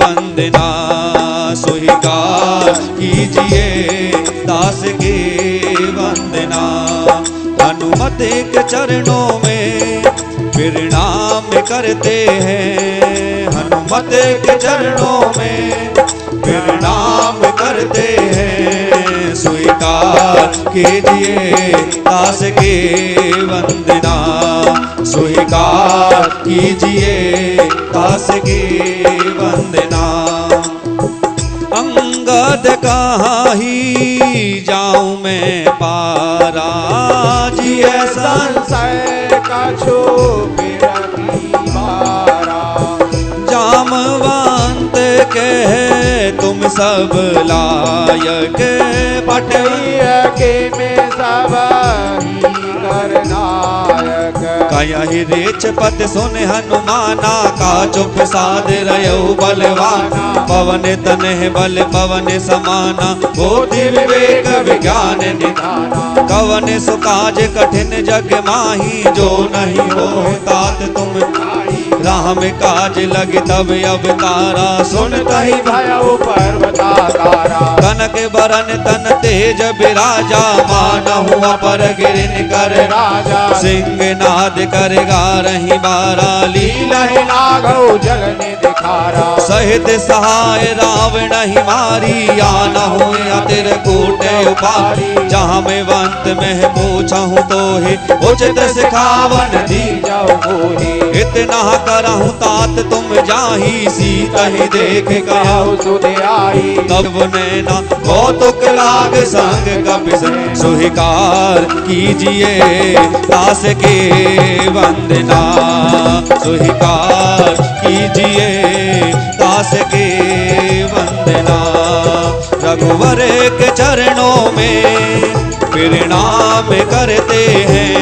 वंदना, स्वीकार कीजिए दास की वंदना। हनुमत के चरणों में प्रणाम करते हैं, हनुमत के चरणों में प्रणाम करते हैं, स्वीकार कीजिए दास की वंदना, स्वीकार कीजिए दास की वंदना। अंगद कहाँ ही जाऊं मैं पारा, जिए संशय का छूपी बारा। जामवंत कहे तुम सब लायक, पटैया के में सब करनायक। कहीं रेच पत सुन हनुमाना, का चुप साध रयो बलवाना। पवन तनह बल पवन समाना, बुद्धि विवेक विज्ञान निधाना। कवन सुकाज कठिन जग माही, जो नहीं हो तात तुम राम काज लग तब अवतारा। सुन कही भयउ पर्वताकारा, कनक बरन तन तेज बिराजा। मानहु अपर गिरिन कर राजा, सिंह नाद करेगा रही बारा। लीला लाघव जल ने दिखारा, सहित सहाय रावण ही मारी। आना हो अतिर कूट उपारी, जहाँ में वंत में पूछहूँ तो ही उचित सिखावन दी जाओ मोही। इतना करहूँ तात तुम जाही, सीता ही देख कहु सुध आई। तब नैना कौतुक लाग संग कपिस, स्वीकार कीजिए दास के वंदना, स्वीकार कीजिए दास के वंदना। रघुवर के चरणों में प्रणाम करते हैं,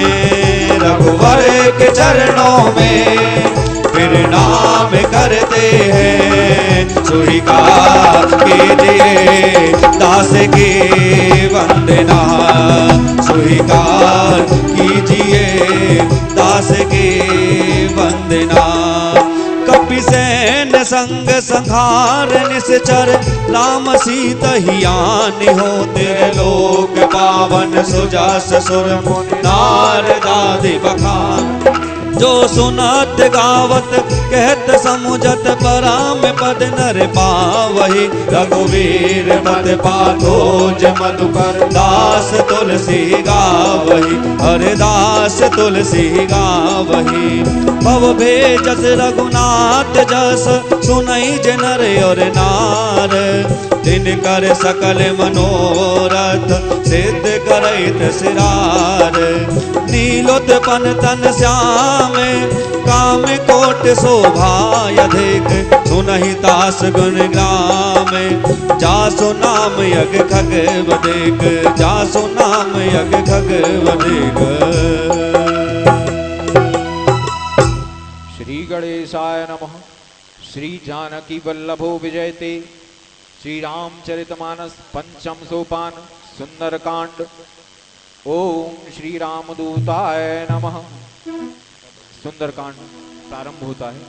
रघुवर के चरणों में प्रणाम करते हैं, स्वीकार कीजिए दास की वंदना, स्वीकार कीजिए दास की वंदना। कपिसेन संग संहार निश्चर, राम सीता ही आन हो। तेरे लोक पावन सुजस सुर मुनि, नारद आदि बखान। जो सुनत गावत कहत समुझत, पराम पद नर पावही। रघुवीर मत पाथोज मधुकर, दास तुलसी गावही। हरे दास तुलसी गावही। भव भेजस रघुनाथ जस, सुनई जे नर और नार। दिन कर सकल मनोरथ, सिद्ध करैत सिरार। नीलोत्पन तन श्याम, काम कोट शोभा अधिक। सुनहि दास गुण ग्राम, जासु नाम यज्ञ खग बधिक, जासु नाम यज्ञ खग बधिक। श्री गणेशाय नमः। श्री जानकी वल्लभो विजयते। श्री रामचरितमानस पंचम सोपान सुंदरकांड। ओम श्री रामदूताय नमः। सुंदरकांड प्रारंभ होता है।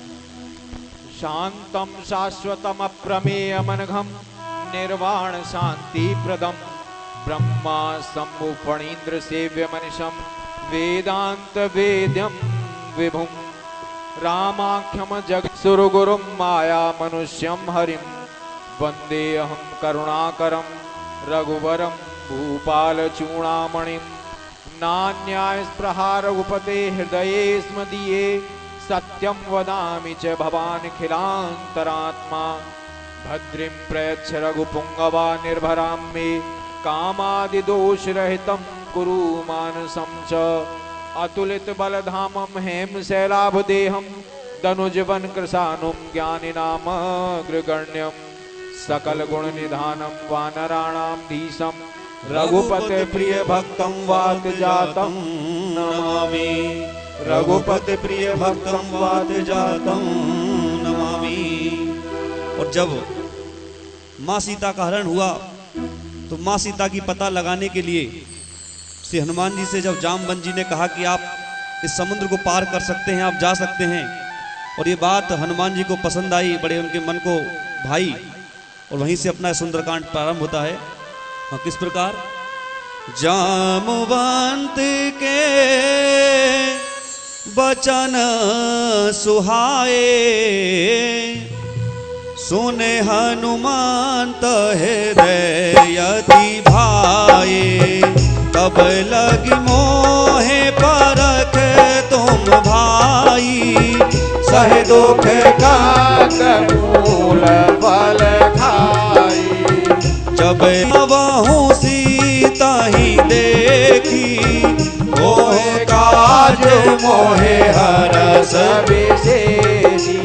शांतम शाश्वतम अप्रमेयमनघम, निर्वाण शांति प्रदम। ब्रह्मा शंभु फणीन्द्र सेव्य मनिषम, वेदांत वेद्यम विभुम। रामाख्यम जगत्सुरगुरुम, माया मनुष्यम हरिम। वंदेऽहं करुणाकरं रघुवरं, भूपाल चूड़ामणिं। नान्याय स्पृहा रघुपते हृदये स्मदीये, सत्यं वदामि च भवानिखिलान्तरात्मा। भद्रिं प्रयच्छ रघुपुङ्गवा निर्भरां मे, कामादिदोषरहितं कुरु मानसं च। अतुलित बलधामं हेमशैलाभदेहं, दनुजवन कृशानुं ज्ञानिनामग्रगण्यम्। सकल गुण निधानम वानराणां धीशम, रघुपते प्रिय भक्तं वात जातं नमामि। रघुपते प्रिय भक्तं वात जातं नमामि। और जब माँ सीता का हरण हुआ तो माँ सीता की पता लगाने के लिए श्री हनुमान जी से जब जामवंत जी ने कहा कि आप इस समुद्र को पार कर सकते हैं, आप जा सकते हैं, और ये बात हनुमान जी को पसंद आई, बड़े उनके मन को भाई, और वहीं से अपना सुंदरकांड प्रारंभ होता है। और किस प्रकार? जामवंत के बचन सुहाए, सुने हनुमंत हृदयति भाए। तब लगी मोहे परख तुम भाई, सह दुख कात मूल फल खाई। जब वहु सीता ही देखी, मोहे काज मोहे हरस विशेषी।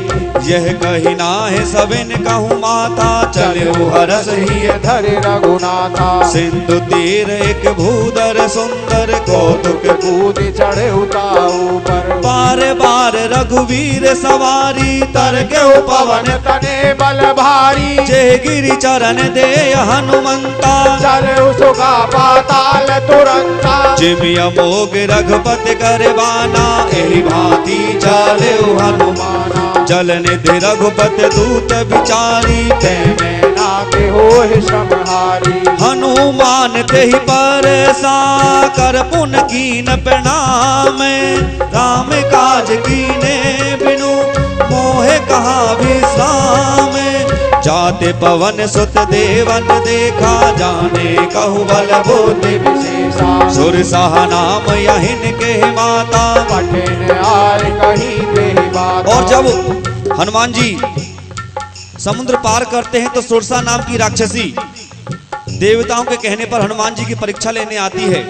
यह कही नाहे सबिन कहूँ माता, चले हरस ही धरि रघुनाथा। सिंधु तीर एक भूधर सुंदर, कौतुक कूद चढ़े उताऊ पर। बार बार रघुवीर सवारी, तर के पवन तने बल भारी। जे गिरि चरण दे हनुमंता, चले उसका पाताल तुरंता। जिमि अमोघ रघुपति करवाना, एहि भांति चले हनुमाना। जल निधि रघुपति दूत विचारी, में नाके होहि समहारी। हनुमान तेहि परसा, कर पुन कीन प्रणाम। राम काज कीने बिनु, मोहे कहा विश्राम। जाते पवन सुत देवन देखा, जाने कहु बल बुद्धि विशेषा। सुर सहा नाम यहिन के माता, कठिन आय कहीं देहि बाता। और जब हनुमान जी समुद्र पार करते हैं तो सुरसा नाम की राक्षसी देवताओं के कहने पर हनुमान जी की परीक्षा लेने आती है।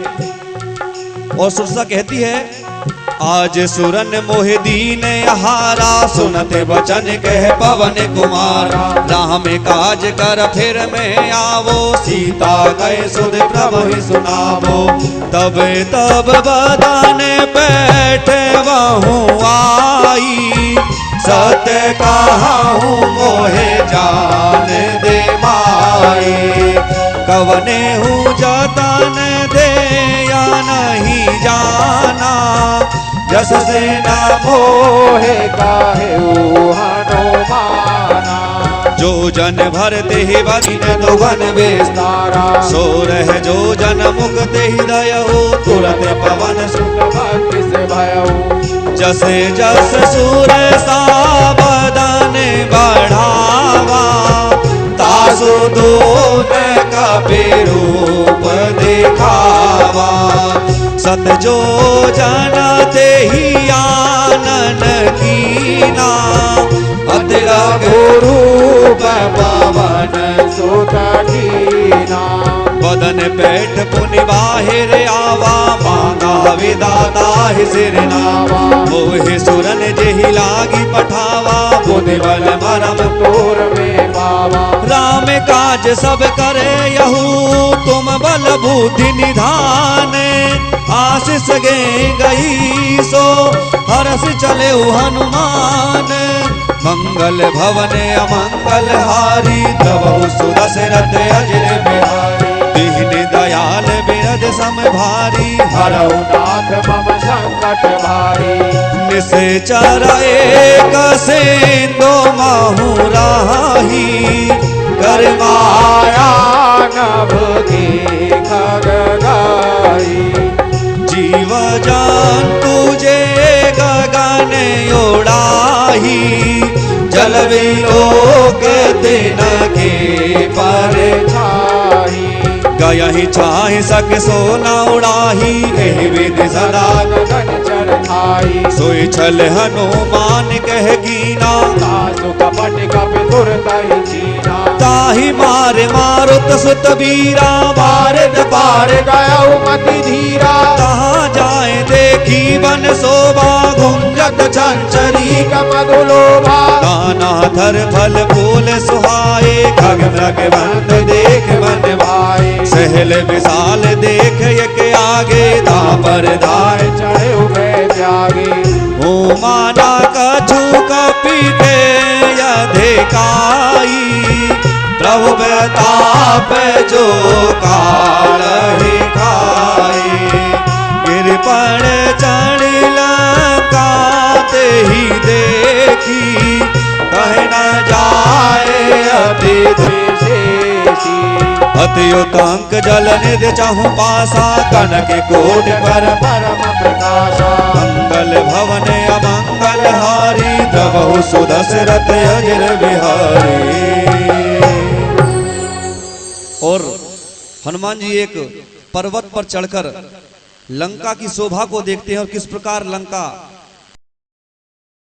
और सुरसा कहती है, आज सुरन मोहि दीन हारा, सुनते वचन कह पवन कुमारा। राम काज कर फिर में आवो, सीता गए सुध प्रभु ही सुनावो। तब तब बदन बैठे वहु आई, सत्य कहाहूँ मोहे जान दे माई। कवने हूँ जतन दे या नहीं जाना, जस से न मोहे काहे हनुमाना। जो जन भरते ही बदन दुगन बेस्तारा, सो रह जो जन मुक्ति हृदय हो, तुरंत पवन सुत भक्ति से भयऊ। जसे जस सूर सा बदन बढ़ावा, तासु दूत कपि रूप दिखावा। सत जो जन ते ही आनन कीना, अति रघुरूप पवन सुत कीना। बदन पैठ पुनि बाहिर आवा, मांगा विदाता ही सिर नावा। मोहि सुरन जेहि लागी पठावा, बुद्धि बल मरम तोर में पावा। राम काज सब करे यहू, तुम बल बुद्धि निधान। आशीष गे गई सो हरस चले हनुमान। मंगल भवन अमंगल हारी, तब सुदशरथ अजर बिहारी। दीन दयाल बिरद सम भारी, हरऊ नाथ मम संकट भारी। निश्चर एक सिंधु महु राही, कर माया नभ के खग गाई। जीव जान तुझे गगन उड़ाही, जल विलोक दिन के पर छाई। गयहि चाहि सक सोना उड़ाही, एहि विधि सदा गगन चर खाई। सोई छल हनुमान कह कीना, तासु कपट कपि तुरतहि चीना। ताहि मार मारुत सुत वीरा, भारत पार गयऊ मति धीरा। तहाँ जाए देखी वन शोभा, गुंजत चंचरी मधुलोभा। नाना थर फल फूल सुहाए, खग मृग बंद देख मन भाए। सहल विशाल देख एक आगे, दापर दाय चढ़े उभे त्यागे। ओ माना कछु कपीते अधिकाई, प्रभु प्रताप जो काल ही खाई। गिरपण चढ़ लंका ते ही देखी, कह न जाए अति द्विशेषी अत्युतांक जल निधि चाहु पासा कनक कोट पर परम प्रकाशा मंगल भवन अमंगल हारी द्रवहु सुदशरथ अजर बिहारी। और हनुमान जी एक पर्वत पर चढ़कर लंका की शोभा को देखते हैं और किस प्रकार लंका